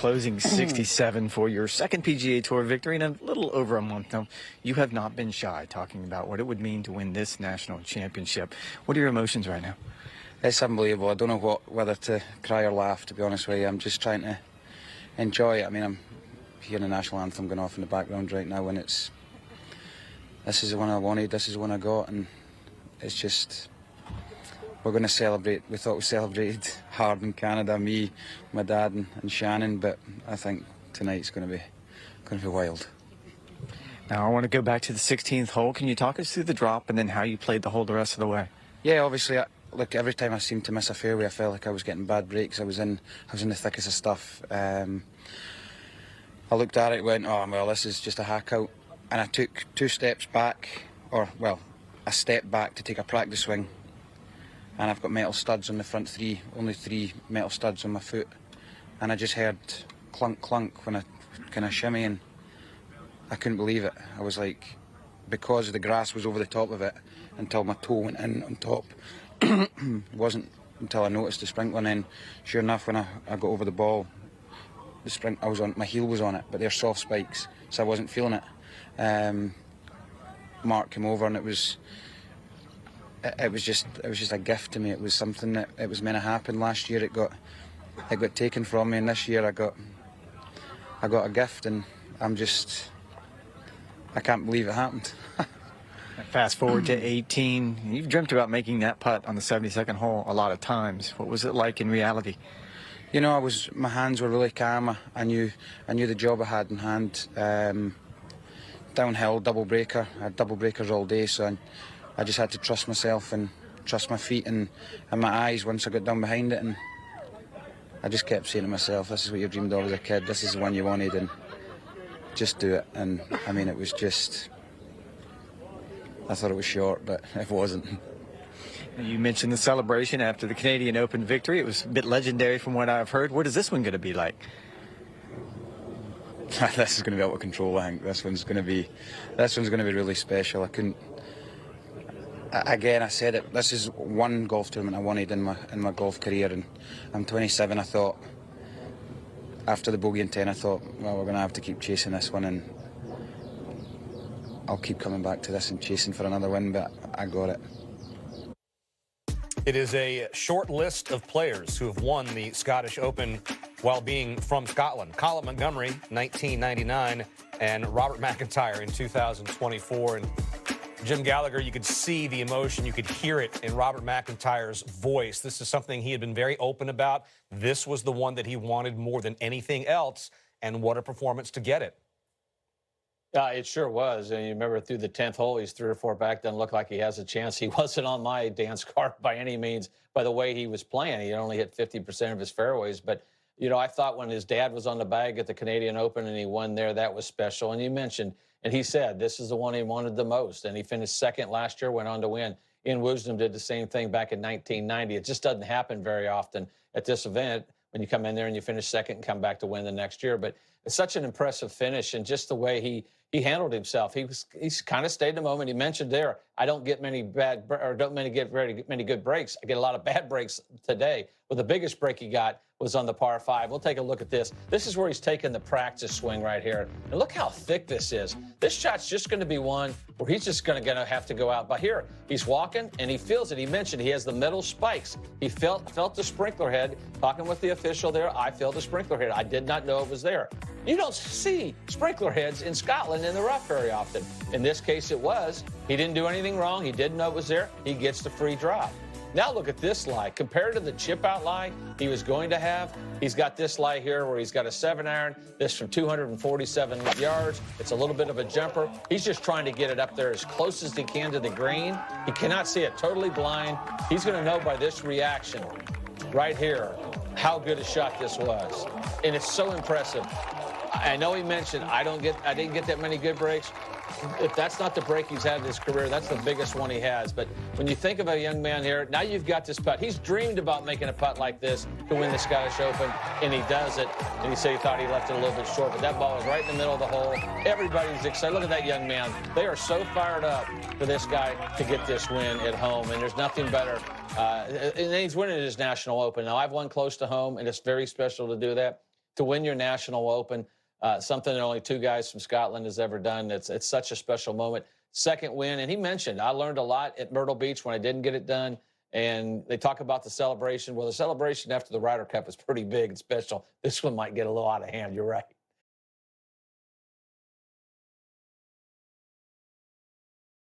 closing 67 for your second PGA Tour victory in a little over a month now. You have not been shy talking about what it would mean to win this national championship. What are your emotions right now? It's unbelievable. I don't know whether to cry or laugh, to be honest with you. I'm just trying to enjoy it. I mean, I'm hearing the national anthem going off in the background right now, and this is the one I wanted, this is the one I got, and it's just, we're going to celebrate. We thought we celebrated hard in Canada, me, my dad and Shannon, but I think tonight's going to be wild. Now I want to go back to the 16th hole. Can you talk us through the drop and then how you played the hole the rest of the way? Yeah, obviously, look, every time I seemed to miss a fairway, I felt like I was getting bad breaks. I was in the thickest of stuff. I looked at it and went, oh, well, this is just a hack out. And I took 2 steps back, or, well, a step back to take a practice swing. And I've got metal studs on the front 3, only 3 metal studs on my foot. And I just heard clunk, clunk when I kind of shimmy, and I couldn't believe it. I was like, because the grass was over the top of it until my toe went in on top. It wasn't until I noticed the sprinkler, and then sure enough, when I got over the ball, my heel was on it, but they're soft spikes, so I wasn't feeling it. Mark came over, and it was just a gift to me. It was something that it was meant to happen. Last year it got taken from me, and this year I got a gift, and I can't believe it happened. Fast forward to 18. You've dreamt about making that putt on the 72nd hole a lot of times. What was it like in reality? You know, my hands were really calm. I knew the job I had in hand. Downhill, double breaker. I had double breakers all day, so I just had to trust myself and trust my feet and my eyes once I got down behind it. And I just kept saying to myself, this is what you dreamed of as a kid. This is the one you wanted, and just do it. And I mean, it was just, I thought it was short, but it wasn't. You mentioned the celebration after the Canadian Open victory. It was a bit legendary from what I've heard. What is this one going to be like? This is going to be out of control, I think. This one's going to be really special. Again, I said it, this is one golf tournament I wanted in my golf career, and I'm 27. I thought, after the bogey in 10, I thought, well, we're going to have to keep chasing this one, and I'll keep coming back to this and chasing for another win, but I got it. It is a short list of players who have won the Scottish Open while being from Scotland. Colin Montgomery, 1999, and Robert MacIntyre in 2024. And Jim Gallagher, you could see the emotion, you could hear it in Robert MacIntyre's voice. This is something he had been very open about. This was the one that he wanted more than anything else, and what a performance to get it. It sure was. And you remember through the 10th hole, he's 3 or 4 back, doesn't look like he has a chance. He wasn't on my dance card by any means by the way he was playing. He only hit 50% of his fairways. But, you know, I thought when his dad was on the bag at the Canadian Open and he won there, that was special. And you mentioned, and he said, this is the one he wanted the most. And he finished second last year, went on to win. Ian Wisdom did the same thing back in 1990. It just doesn't happen very often at this event when you come in there and you finish second and come back to win the next year. But it's such an impressive finish, and just the way he handled himself. He's kind of stayed in the moment. He mentioned there, I don't get many get many good breaks. I get a lot of bad breaks today. But the biggest break he got was on the par 5. We'll take a look at this. This is where he's taking the practice swing right here. And look how thick this is. This shot's just going to be one where he's just going to have to go out. But here, he's walking, and he feels it. He mentioned he has the metal spikes. He felt the sprinkler head. Talking with the official there, I felt the sprinkler head. I did not know it was there. You don't see sprinkler heads in Scotland in the rough very often. In this case, it was. He didn't do anything wrong. He didn't know it was there. He gets the free drop. Now look at this lie. Compared to the chip out lie he was going to have, he's got this lie here where he's got a 7-iron, this from 247 yards. It's a little bit of a jumper. He's just trying to get it up there as close as he can to the green. He cannot see it, totally blind. He's going to know by this reaction right here how good a shot this was. And it's so impressive. I know he mentioned I didn't get that many good breaks. If that's not the break he's had in his career, that's the biggest one he has. But when you think of a young man here, now you've got this putt. He's dreamed about making a putt like this to win the Scottish Open, and he does it. And he said he thought he left it a little bit short, but that ball was right in the middle of the hole. Everybody's excited. Look at that young man. They are so fired up for this guy to get this win at home, and there's nothing better. And he's winning his National Open. Now, I've won close to home, and it's very special to do that. to win your National Open, something that only 2 guys from Scotland has ever done. It's such a special moment. Second win, and he mentioned, I learned a lot at Myrtle Beach when I didn't get it done. And they talk about the celebration. Well, the celebration after the Ryder Cup is pretty big and special. This one might get a little out of hand. You're right.